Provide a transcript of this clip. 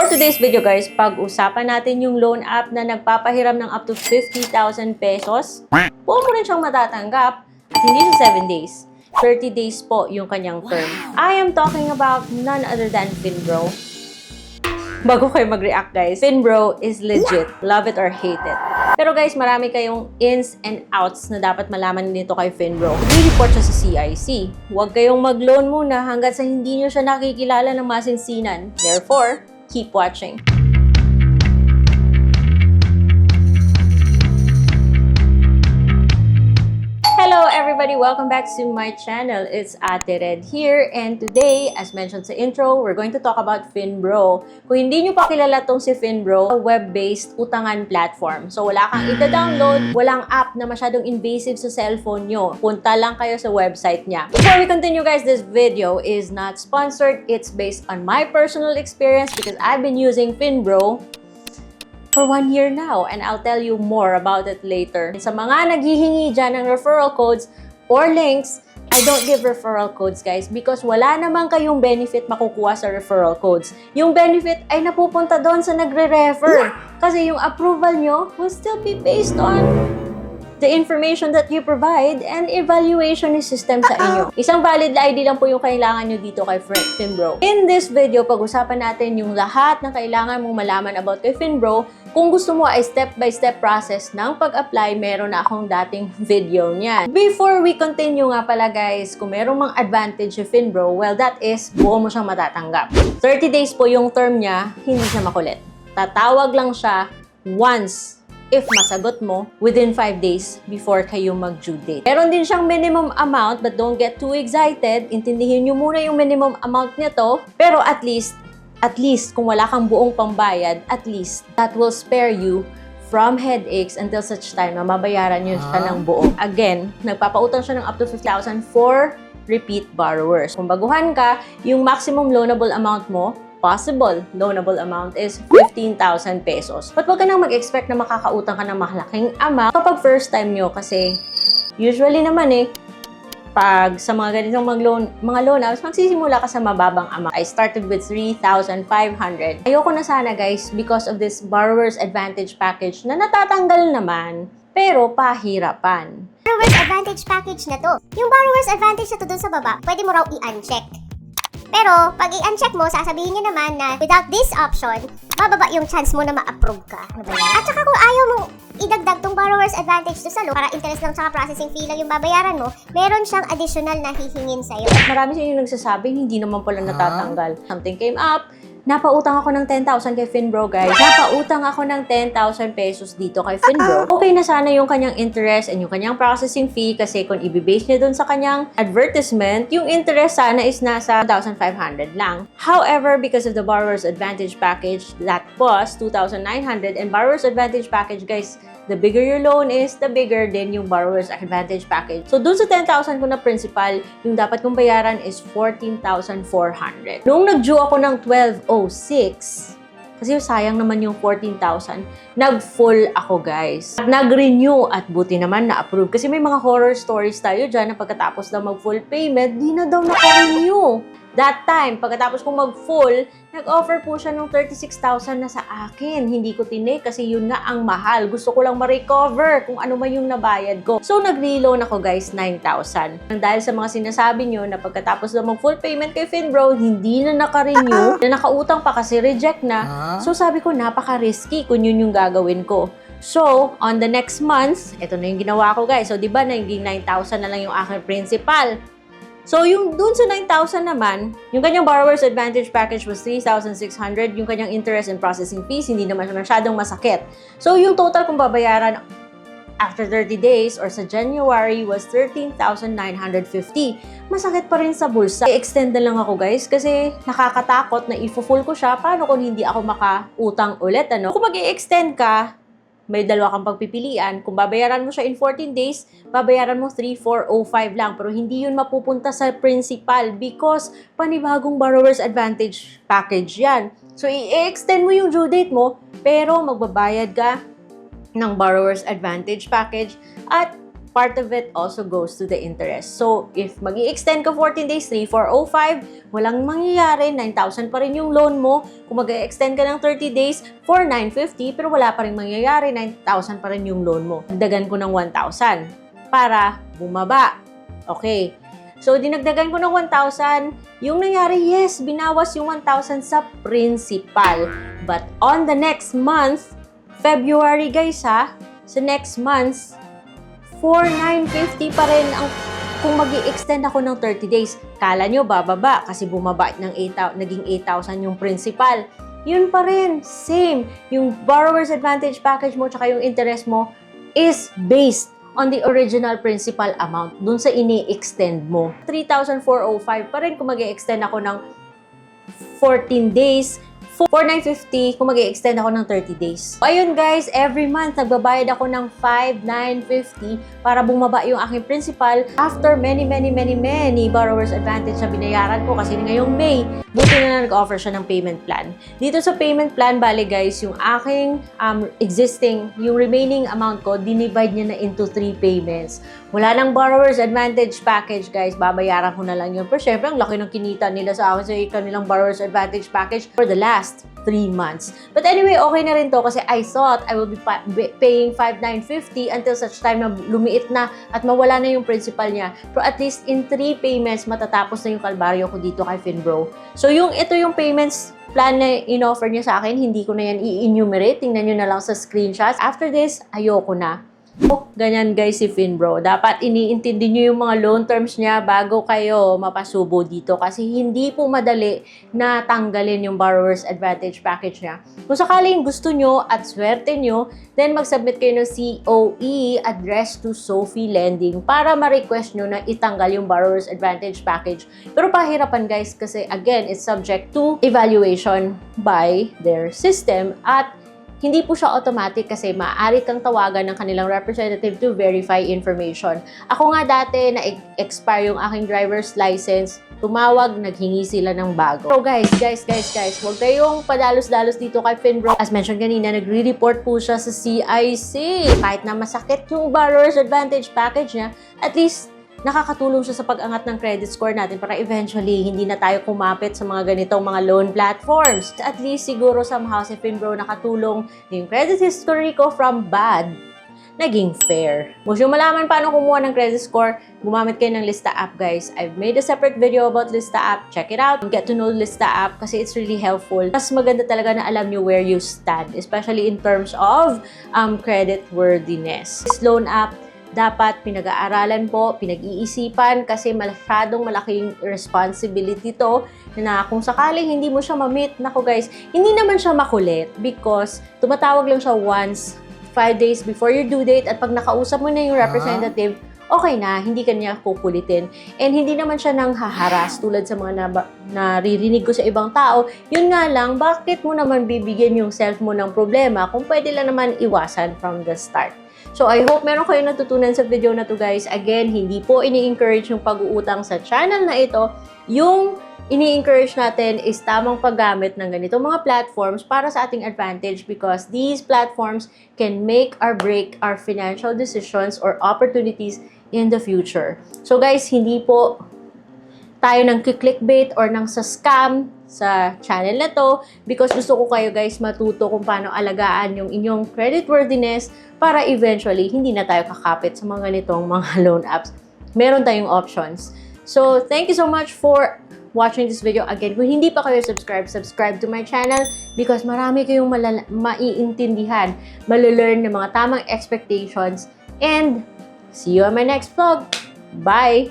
today's video guys, pag-usapan natin yung loan app na nagpapahiram ng up to 50,000 pesos. Buo mo rin siyang matatanggap at hindi sa 7 days. 30 days po yung kanyang term. I am talking about none other than Finbro. Bago kayo mag-react guys, Finbro is legit. Love it or hate it. Pero guys, marami kayong ins and outs na dapat malaman nito kay Finbro. I-report siya sa CIC. Huwag kayong mag-loan muna hanggat sa hindi nyo siya nakikilala ng masinsinan. Therefore, keep watching. Hello everybody! Welcome back to my channel. It's Ate Red here, and today, as mentioned sa intro, we're going to talk about Finbro. Kung hindi nyo pa kilala tong si Finbro, web-based utangan platform. So wala kang ita-download, walang app na masyadong invasive sa cellphone nyo. Punta lang kayo sa website niya. Before we continue guys, this video is not sponsored. It's based on my personal experience because I've been using Finbro for 1 year now, and I'll tell you more about it later. Sa mga naghihingi dyan ng referral codes or links, I don't give referral codes guys because wala naman kayong benefit makukuha sa referral codes. Yung benefit ay napupunta doon sa nagre-refer kasi yung approval nyo will still be based on the information that you provide and evaluation system sa inyo. Isang valid ID lang po yung kailangan nyo dito kay Finbro. In this video, pag-usapan natin yung lahat ng kailangan mong malaman about kay Finbro. Kung gusto mo ay step-by-step process ng pag-apply, meron na akong dating video niyan. Before we continue nga pala guys, kung merong mga advantage si Finbro, well that is buo mo siyang matatanggap. 30 days po yung term niya, hindi siya makulit. Tatawag lang siya once if masagot mo within 5 days before kayo mag-due date. Meron din siyang minimum amount, but don't get too excited. Intindihin nyo muna yung minimum amount nito. Pero at least, kung wala kang buong pambayad, at least, that will spare you from headaches until such time na mabayaran nyo siya ng buo. Again, nagpapautang siya ng up to 50,000 for repeat borrowers. Kung baguhan ka, yung maximum loanable amount mo, possible loanable amount is 15,000 pesos. But wag ka nang mag-expect na makakautang ka ng malaking amount kapag first time nyo kasi usually naman pag sa mga ganitong mga loan apps, magsisimula ka sa mababang amount. I started with 3,500. Ayoko na sana guys because of this borrower's advantage package na natatanggal naman pero pahirapan. Borrower's advantage package na to. Yung borrower's advantage na to dun sa baba, pwede mo raw i-uncheck. Pero, pag i-uncheck mo, sasabihin niya naman na without this option, bababa yung chance mo na ma-approve ka. Ano ba yan? At saka kung ayaw mong idagdag tong borrower's advantage to sa loan, para interest lang tsaka processing fee lang yung babayaran mo, meron siyang additional na hihingin sa'yo. Marami sa inyo nagsasabing hindi naman pala natatanggal. Something came up, napautang ako ng 10,000 kay Finbro guys. Napautang ako ng 10,000 pesos dito kay Finbro. Okay na sana yung kanyang interest and yung kanyang processing fee kasi kung i-base niya dun sa kanyang advertisement, yung interest sana is nasa 1,500 lang. However, because of the borrower's advantage package, that was 2,900, and borrower's advantage package guys, the bigger your loan is, the bigger din yung borrower's advantage package. So, dun sa 10,000 ko na principal, yung dapat kong bayaran is 14,400. Nung nag-due ako ng 12/06, kasi sayang naman yung 14,000, nag-full ako guys. Nag-renew at buti naman na-approve. Kasi may mga horror stories tayo dyan na pagkatapos daw mag-full payment, di na daw naka-renew. That time, pagkatapos kong mag-full, nag-offer po siya ng 36,000 na sa akin. Hindi ko tinake kasi yun nga ang mahal. Gusto ko lang ma-recover kung ano man yung nabayad ko. So, nag-reloan ako guys, 9,000. Dahil sa mga sinasabi nyo na pagkatapos na mag-full payment kay Finbro, hindi na naka-renew, na nakautang pa kasi reject na. So, sabi ko, napaka-risky kung yun yung gagawin ko. So, on the next month, ito na yung ginawa ko guys. So, di ba, naging 9,000 na lang yung aking principal. So, yung dun sa 9,000 naman, yung kanyang borrower's advantage package was 3,600. Yung kanyang interest and processing fees, hindi naman masyadong masakit. So, yung total kong babayaran after 30 days or sa January was 13,950. Masakit pa rin sa bulsa. I-extend na lang ako guys kasi nakakatakot na i-full ko siya. Paano kung hindi ako makautang ulit? Ano? Kung mag-i-extend ka, may dalawa kang pagpipilian. Kung babayaran mo siya in 14 days, babayaran mo 3,405 lang. Pero hindi yun mapupunta sa principal because panibagong borrower's advantage package yan. So, i-extend mo yung due date mo, pero magbabayad ka ng borrower's advantage package at part of it also goes to the interest. So, if mag-i-extend ka 14 days, 3,405, walang mangyayari, 9,000 pa rin yung loan mo. Kung mag-i-extend ka ng 30 days, 4,950, pero wala pa rin mangyayari, 9,000 pa rin yung loan mo. Dagdagan ko ng 1,000 para bumaba. Okay. So, dinagdagan ko ng 1,000. Yung nangyari, yes, binawas yung 1,000 sa principal. But on the next month, February guys ha, sa next month, 4,950 pa rin ang kung mag-i-extend ako ng 30 days. Kala nyo bababa kasi bumaba ng 8,000, naging 8,000 yung principal. Yun pa rin, same. Yung borrower's advantage package mo tsaka yung interest mo is based on the original principal amount dun sa ini-extend mo. 3,405 pa rin kung mag-i-extend ako ng 14 days. 4,950 kung mag-i-extend ako ng 30 days. So, ayun guys, every month nagbabayad ako ng 5,950 para bumaba yung aking principal after many borrower's advantage na binayaran ko kasi ngayong May, buti na nag-offer siya ng payment plan. Dito sa payment plan, bali guys, yung aking existing, yung remaining amount ko, dinivide niya na into 3 payments. Wala nang borrower's advantage package guys, babayaran ko na lang yun. Pero syempre, ang laki ng kinita nila sa akin sa kanilang borrower's advantage package for the last 3 months. But anyway, okay na rin to kasi I thought I will be paying 5,950 until such time na lumiit na at mawala na yung principal niya. Pero at least in 3 payments, matatapos na yung kalbaryo ko dito kay Finbro. So ito yung payments plan na in-offer niya sa akin, hindi ko na yan i-enumerate. Tingnan nyo na lang sa screenshots. After this, ayoko na. Ganyan guys si Finbro. Dapat iniintindi nyo yung mga loan terms niya bago kayo mapasubo dito kasi hindi po madali na tanggalin yung borrower's advantage package niya. Kung sakaling gusto nyo at swerte nyo, then mag-submit kayo ng COE address to Sophie Lending para ma-request nyo na itanggal yung borrower's advantage package. Pero pahirapan guys kasi again, it's subject to evaluation by their system at hindi po siya automatic kasi maaari kang tawagan ng kanilang representative to verify information. Ako nga dati na-expire yung aking driver's license, tumawag, naghingi sila ng bago. So guys, huwag kayong padalos-dalos dito kay Finbro. As mentioned kanina, nagre-report po siya sa CIC. Kahit na masakit yung borrower's advantage package niya, at least nakakatulong siya sa pag-angat ng credit score natin para eventually hindi na tayo kumapit sa mga ganitong mga loan platforms. At least siguro somehow si Finbro nakatulong na yung credit history ko from bad naging fair. Kung yung malaman paano kumuha ng credit score, gumamit kayo ng Lista app guys. I've made a separate video about Lista app. Check it out. Get to know Lista app kasi it's really helpful. Mas maganda talaga na alam nyo where you stand, especially in terms of credit worthiness. This loan app, dapat pinag-aaralan po, pinag-iisipan kasi masyadong malaking responsibility to na kung sakaling hindi mo siya ma-meet, nako guys, hindi naman siya makulit because tumatawag lang siya once, 5 days before your due date at pag nakausap mo na yung representative, okay na, hindi ka niya kukulitin. And hindi naman siya nang haharas tulad sa mga naririnig ko sa ibang tao. Yun nga lang, bakit mo naman bibigyan yung self mo ng problema kung pwede lang naman iwasan from the start? So, I hope meron kayong natutunan sa video na to guys. Again, hindi po ini-encourage yung pag-uutang sa channel na ito. Yung ini-encourage natin is tamang paggamit ng ganitong mga platforms para sa ating advantage because these platforms can make or break our financial decisions or opportunities in the future. So guys, hindi po tayo nang clickbait or nang sa scam sa channel na to because gusto ko kayo guys matuto kung paano alagaan yung inyong creditworthiness para eventually hindi na tayo kakapit sa mga ganitong mga loan apps. Meron tayong options. So, thank you so much for watching this video. Again, kung hindi pa kayo subscribe to my channel because marami kayong maiintindihan, malalearn ng mga tamang expectations, and see you on my next vlog. Bye!